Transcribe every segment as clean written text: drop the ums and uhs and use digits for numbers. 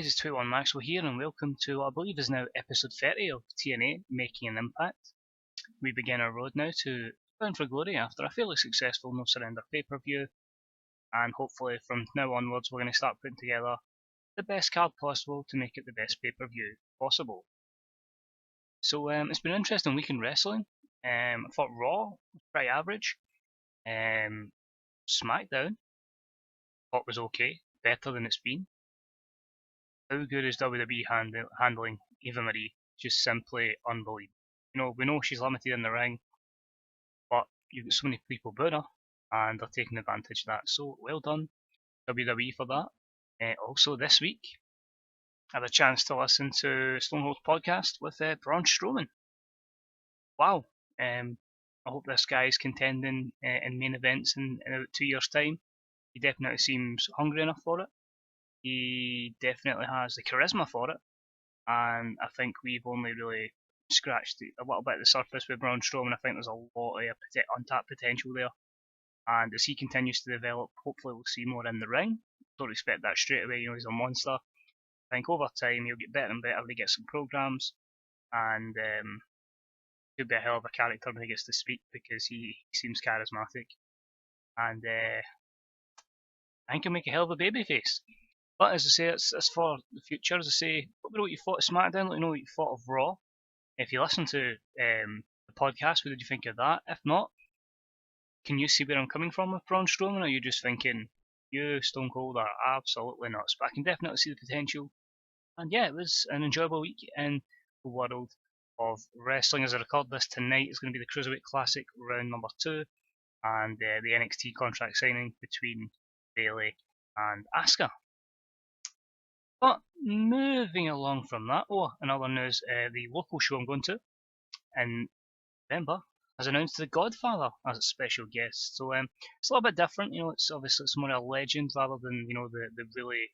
guys, it's 21 Maxwell here, and welcome to what I believe is now episode 30 of TNA Making an Impact. We begin our road now to Bound for Glory after a fairly successful No Surrender pay-per-view, and hopefully from now onwards we're going to start putting together the best card possible to make it the best pay-per-view possible. So it's been an interesting week in wrestling. I thought Raw was pretty average. SmackDown I thought was okay, better than it's been. How good is WWE handling Eva Marie? Just simply unbelievable. You know, we know she's limited in the ring, but you've got so many people booing her, and they're taking advantage of that. So well done, WWE, for that. Also this week, I had a chance to listen to Stone Cold's podcast with Braun Strowman. Wow. I hope this guy is contending in main events in about 2 years' time. He definitely seems hungry enough for it. He definitely has the charisma for it, and I think we've only really scratched a little bit of the surface with Braun Strowman. I think there's a lot of untapped potential there, and as he continues to develop, hopefully we'll see more in the ring. Don't expect that straight away, you know, he's a monster. I think over time he'll get better and better. He gets some programs, and he'll be a hell of a character when he gets to speak, because he seems charismatic, and I think he'll make a hell of a babyface. But as I say, it's for the future. As I say, let me know what you thought of SmackDown. Let me know what you thought of Raw. If you listen to the podcast, what did you think of that? If not, can you see where I'm coming from with Braun Strowman? Or are you just thinking, you, Stone Cold, are absolutely nuts? But I can definitely see the potential. And yeah, it was an enjoyable week in the world of wrestling. As I record this tonight, it's going to be the Cruiserweight Classic round number 2, and the NXT contract signing between Bayley and Asuka. But moving along from that, in other news, the local show I'm going to in November has announced The Godfather as its special guest. So it's a little bit different, you know. It's obviously it's more a legend rather than, you know, the really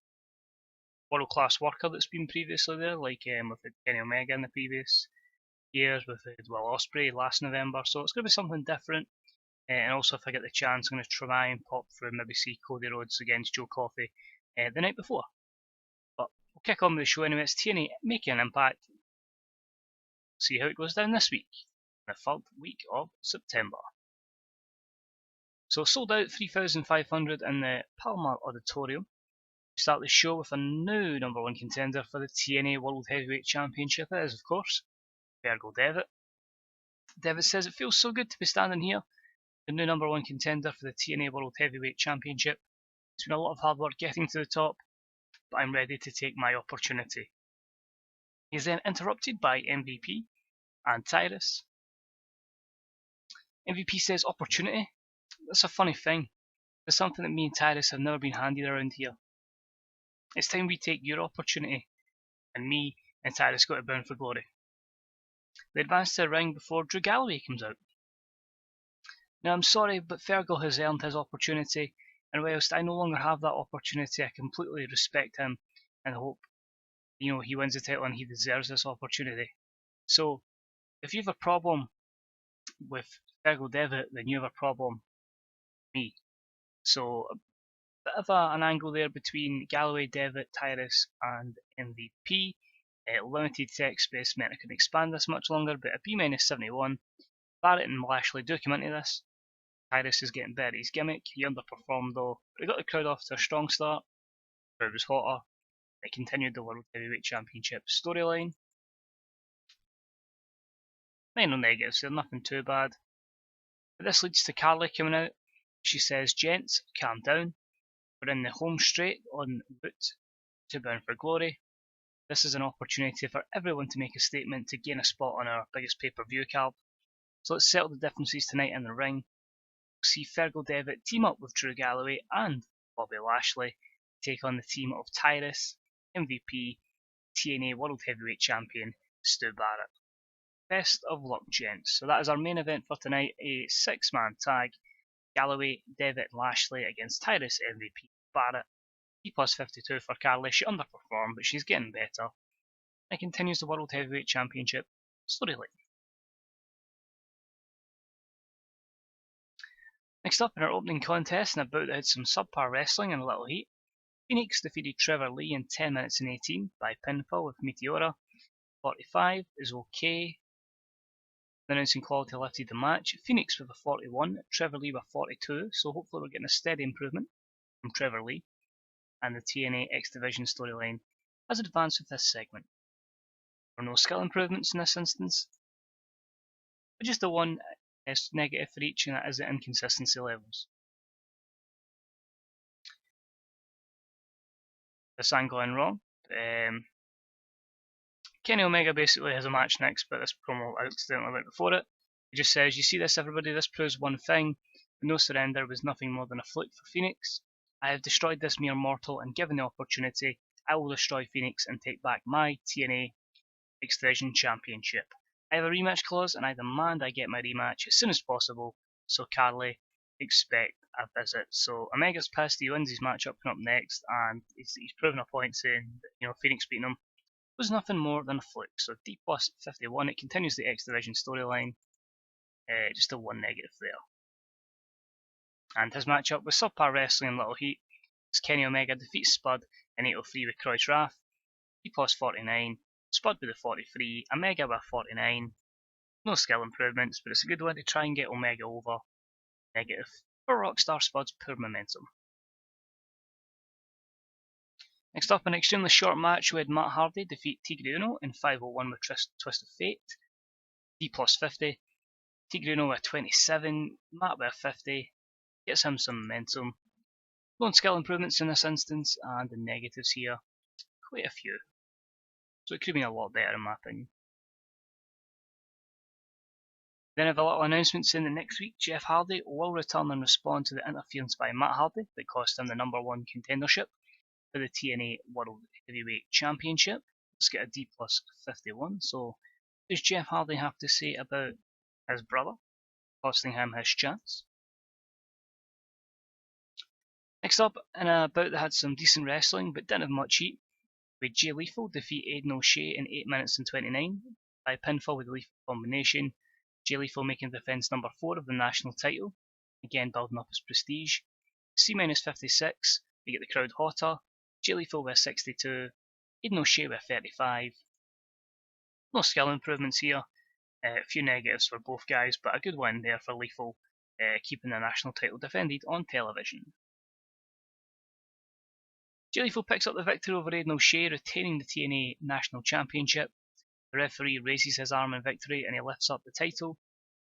world class worker that's been previously there, like with Kenny Omega in the previous years, with Will Ospreay last November. So it's going to be something different. And also, if I get the chance, I'm going to try and pop through and maybe see Cody Rhodes against Joe Coffey the night before. We'll kick on with the show anyway. It's TNA Making an Impact. See how it goes down this week, the 3rd week of September. So sold out 3,500 in the Palmer Auditorium. We start the show with a new number 1 contender for the TNA World Heavyweight Championship. It is, of course, Fergal Devitt. Devitt says, "It feels so good to be standing here, the new number 1 contender for the TNA World Heavyweight Championship. It's been a lot of hard work getting to the top, but I'm ready to take my opportunity." He's then interrupted by MVP and Tyrus. MVP says, "Opportunity? That's a funny thing. It's something that me and Tyrus have never been handed around here. It's time we take your opportunity." And me and Tyrus go to Bound for Glory. They advance to the ring before Drew Galloway comes out. "Now I'm sorry, but Fergal has earned his opportunity, and whilst I no longer have that opportunity, I completely respect him and hope, you know, he wins the title and he deserves this opportunity. So if you have a problem with Fergal Devitt, then you have a problem with me." So a bit of an angle there between Galloway, Devitt, Tyrus and MVP. Limited text space meant I couldn't expand this much longer, but at B-71, Barrett and Lashley do come into this. Tyrus is getting better at his gimmick. He underperformed though, but he got the crowd off to a strong start. The crowd was hotter. It continued the World Heavyweight Championship storyline. No negatives there, nothing too bad. But this leads to Carly coming out. She says, "Gents, calm down. We're in the home straight en route to Bound for Glory. This is an opportunity for everyone to make a statement to gain a spot on our biggest pay-per-view card. So let's settle the differences tonight in the ring. We'll see Fergal Devitt team up with Drew Galloway and Bobby Lashley, take on the team of Tyrus, MVP, TNA World Heavyweight Champion Stu Barrett. Best of luck, gents." So that is our main event for tonight, a 6-man tag. Galloway, Devitt and Lashley against Tyrus, MVP, Barrett. E+52 for Carly. She underperformed, but she's getting better. And continues the World Heavyweight Championship storyline. Next up in our opening contest, and a bout that had some subpar wrestling and a little heat, Phoenix defeated Trevor Lee in 10 minutes and 18 by pinfall with Meteora. 45 is okay. The announcing quality lifted the match. Phoenix with a 41, Trevor Lee with 42, so hopefully we're getting a steady improvement from Trevor Lee. And the TNA X Division storyline has advanced with this segment. There are no skill improvements in this instance, but just the one is negative for each, and that is the inconsistency levels. This angle going wrong. Kenny Omega basically has a match next, but this promo accidentally went before it. He just says, "You see this, everybody? This proves one thing. The no surrender was nothing more than a fluke for Phoenix. I have destroyed this mere mortal, and given the opportunity, I will destroy Phoenix and take back my TNA X Division Championship. I have a rematch clause, and I demand I get my rematch as soon as possible. So Carly, expect a visit." So Omega's pissed. He wins his match up next, and he's proven a point saying that, Phoenix beating him was nothing more than a fluke. So D plus 51, it continues the X Division storyline. Just a one negative there. And his matchup with subpar wrestling and little heat as Kenny Omega defeats Spud in 803 with Croy's Wrath. D plus 49, Spud with a 43, Omega with a 49. No skill improvements, but it's a good one to try and get Omega over. Negative for Rockstar Spud's poor momentum. Next up, an extremely short match, we had Matt Hardy defeat Tigre Uno in 501 with Twist of Fate. D plus 50. Tigre Uno with 27, Matt with a 50. Gets him some momentum. No skill improvements in this instance, and the negatives here, quite a few. So it could have been a lot better in my opinion. Then I have a little announcement saying that next week Jeff Hardy will return and respond to the interference by Matt Hardy that cost him the #1 contendership for the TNA World Heavyweight Championship. Let's get a D plus 51. So what does Jeff Hardy have to say about his brother costing him his chance? Next up, in a bout that had some decent wrestling but didn't have much heat, we had Jay Lethal defeat Aiden O'Shea in 8 minutes and 29 by pinfall with the Lethal combination. Jay Lethal making defence #4 of the national title, again building up his prestige. C-56, we get the crowd hotter. Jay Lethal with 62, Aiden O'Shea with 35. No skill improvements here, a few negatives for both guys, but a good win there for Lethal, keeping the national title defended on television. Jay Lethal picks up the victory over Aiden O'Shea, retaining the TNA National Championship. The referee raises his arm in victory and he lifts up the title.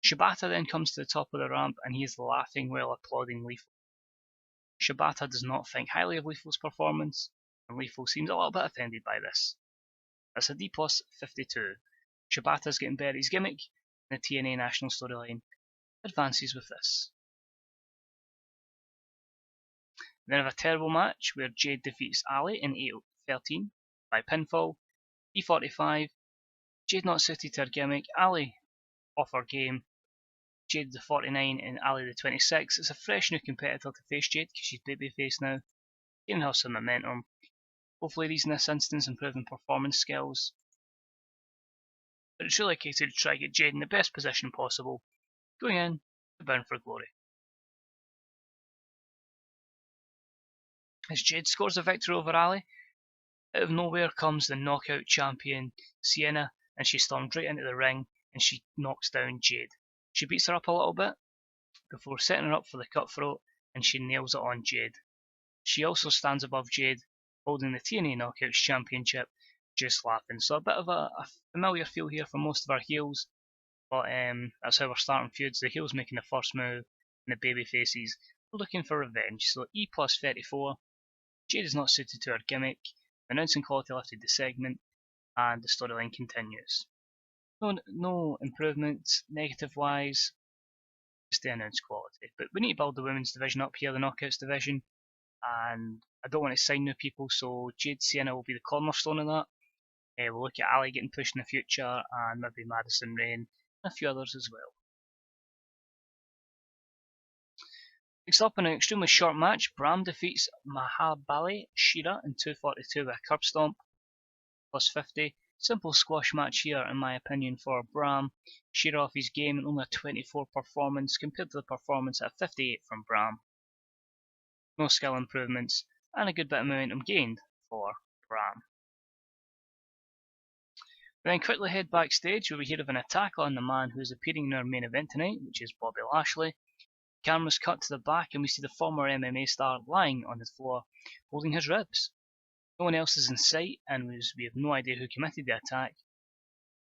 Shibata then comes to the top of the ramp and he is laughing while applauding Lethal. Shibata does not think highly of Lethal's performance, and Lethal seems a little bit offended by this. That's a D plus 52. Shibata's getting Barrett's gimmick, and the TNA National storyline advances with this. Then I have a terrible match where Jade defeats Ali in 8-13 by pinfall. E45, Jade not suited to her gimmick, Ali off her game. Jade the 49 and Ali the 26. It's a fresh new competitor to face Jade because she's babyface now. Giving her some momentum. Hopefully these in this instance improving performance skills. But it's really a case to try to get Jade in the best position possible, going in to Bound for Glory. As Jade scores a victory over Ali, out of nowhere comes the knockout champion Sienna, and she storms right into the ring and she knocks down Jade. She beats her up a little bit before setting her up for the cutthroat, and she nails it on Jade. She also stands above Jade, holding the TNA Knockouts Championship, just laughing. So a bit of a familiar feel here for most of our heels, but that's how we're starting feuds. The heels making the first move, and the baby faces looking for revenge. So E plus 34. Jade is not suited to her gimmick. The announcing quality lifted the segment, and the storyline continues. No improvements, negative wise, just the announced quality. But we need to build the women's division up here, the Knockouts division, and I don't want to sign new people, so Jade Sienna will be the cornerstone of that. We'll look at Ali getting pushed in the future, and maybe Madison Rain, and a few others as well. Next up, in an extremely short match, Bram defeats Mahabali Shira in 242 with a curb stomp, plus 50. Simple squash match here, in my opinion, for Bram. Shira off his game and only a 24 performance compared to the performance at 58 from Bram. No skill improvements, and a good bit of momentum gained for Bram. We then quickly head backstage where we hear of an attack on the man who is appearing in our main event tonight, which is Bobby Lashley. Cameras cut to the back and we see the former MMA star lying on the floor, holding his ribs. No one else is in sight and we have no idea who committed the attack.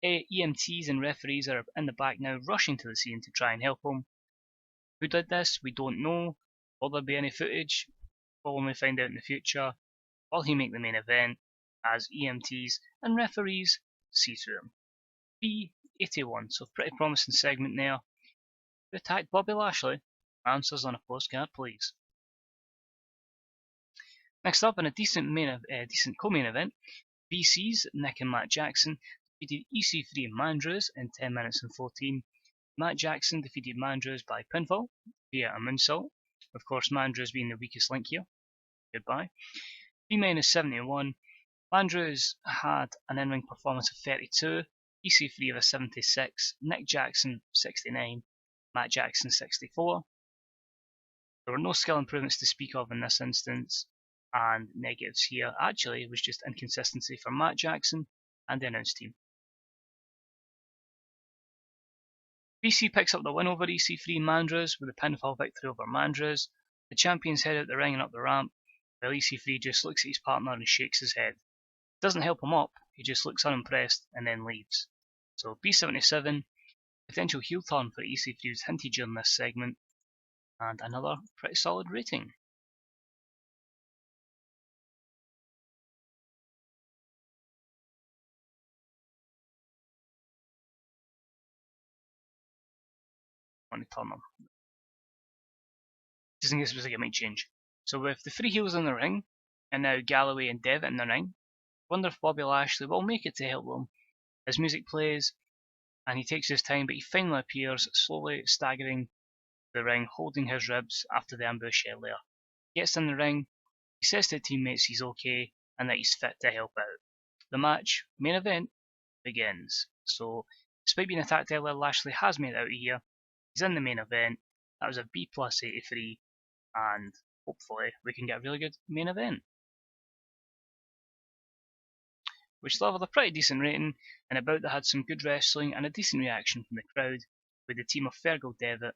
EMTs and referees are in the back now, rushing to the scene to try and help him. Who did this? We don't know. Will there be any footage? We'll only find out in the future. Will he make the main event as EMTs and referees see through him? B81, so pretty promising segment there. Who attacked Bobby Lashley? Answers on a postcard, please. Next up, in a decent co-main event, BC's Nick and Matt Jackson defeated EC3 and Mandrews in 10 minutes and 14. Matt Jackson defeated Mandrews by pinfall via a moonsault. Of course, Mandrews being the weakest link here. Goodbye. B-71. Mandrews had an in-ring performance of 32, EC3 of a 76, Nick Jackson 69, Matt Jackson 64. There were no skill improvements to speak of in this instance, and negatives here actually was just inconsistency for Matt Jackson and the announce team. BC picks up the win over EC3 Mandrews with a pinfall victory over Mandrews. The champions head out the ring and up the ramp, while EC3 just looks at his partner and shakes his head. Doesn't help him up, he just looks unimpressed and then leaves. So B77, potential heel turn for EC3 was hinted during this segment, and another pretty solid rating. On the turn them. Just in case it was like it might change. So with the three heels in the ring, and now Galloway and Devitt in the ring, I wonder if Bobby Lashley will make it to help them. His music plays, and he takes his time, but he finally appears, slowly staggering the ring, holding his ribs after the ambush earlier. He gets in the ring, he says to teammates he's okay, and that he's fit to help out. The match, main event, begins. So, despite being attacked earlier, Lashley has made it out of here. He's in the main event. That was a B+ 83, and hopefully we can get a really good main event. We still have a pretty decent rating, and about that had some good wrestling and a decent reaction from the crowd, with the team of Fergal Devitt,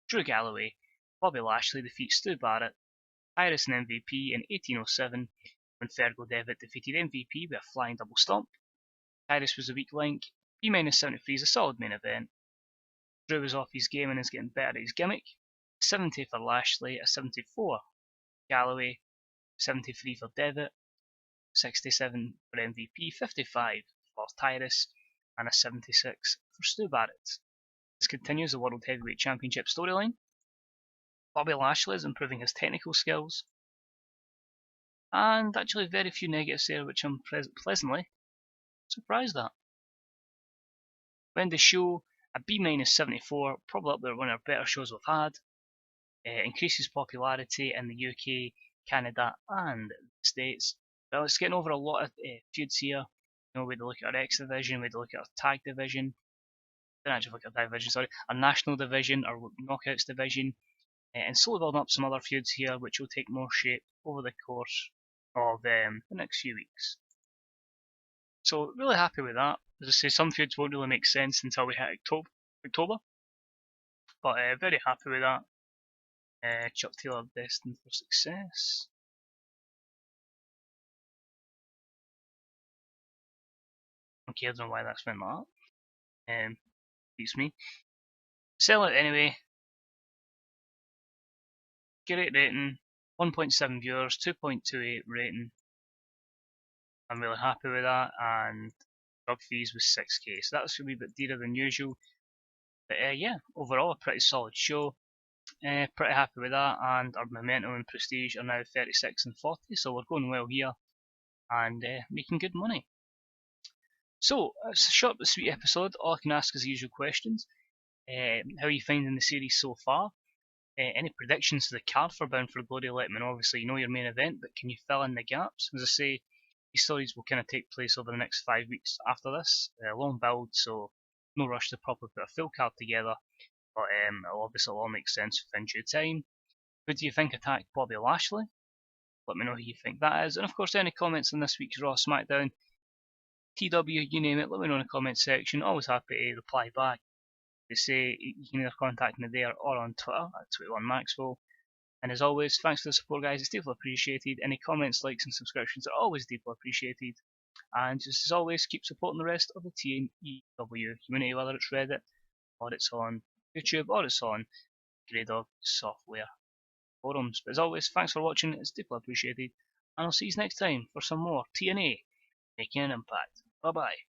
Drew Galloway, Bobby Lashley defeats Stu Barrett, Tyrus and MVP in 1807 when Fergal Devitt defeated MVP with a flying double stomp. Tyrus was a weak link. B-73 is a solid main event. Drew was off his game and is getting better at his gimmick. 70 for Lashley, a 74 Galloway, 73 for Devitt, 67 for MVP, 55 for Tyrus, and a 76 for Stu Barrett. This continues the World Heavyweight Championship storyline. Bobby Lashley is improving his technical skills, and actually very few negatives there, which I'm pleasantly surprised at. We end the show a B-74, probably up there one of our better shows we've had. Increases popularity in the UK, Canada, and the States. Well, it's getting over a lot of feuds here. You know, we had to look at our X division, we had to look at our tag division. Didn't actually look at our division, sorry. Our national division, our knockouts division, and slowly building up some other feuds here, which will take more shape over the course of the next few weeks. So really happy with that. As I say, some feuds won't really make sense until we hit October. But very happy with that. Chuck Taylor destined for success. Okay, I don't know why that's went like that. Beats me. Sell it anyway. Great rating. 1.7 viewers, 2.28 rating. I'm really happy with that, and drug fees was 6k, so that's a wee bit dearer than usual. But yeah, overall a pretty solid show. Pretty happy with that, and our momentum and prestige are now 36 and 40, so we're going well here and making good money. So it's a short but sweet episode. All I can ask is the usual questions. How are you finding the series so far? Any predictions for the card for Bound for Glory? Let me know. Obviously, you know your main event, but can you fill in the gaps? As I say, these stories will kind of take place over the next 5 weeks after this. Long build, so no rush to properly put a full card together. But it'll obviously all make sense within due time. Who do you think attacked Bobby Lashley? let me know who you think that is. And of course, any comments on this week's Raw SmackDown, TW, you name it, let me know in the comments section. Always happy to reply back. They say you can either contact me there or on Twitter at 21Maxwell. And as always, thanks for the support, guys. It's deeply appreciated. Any comments, likes, and subscriptions are always deeply appreciated. And just as always, keep supporting the rest of the TNEW community, whether it's Reddit, or it's on YouTube, or it's on Grey Dog software forums. But as always, thanks for watching. It's deeply appreciated. And I'll see you next time for some more TNA Making an Impact. Bye bye.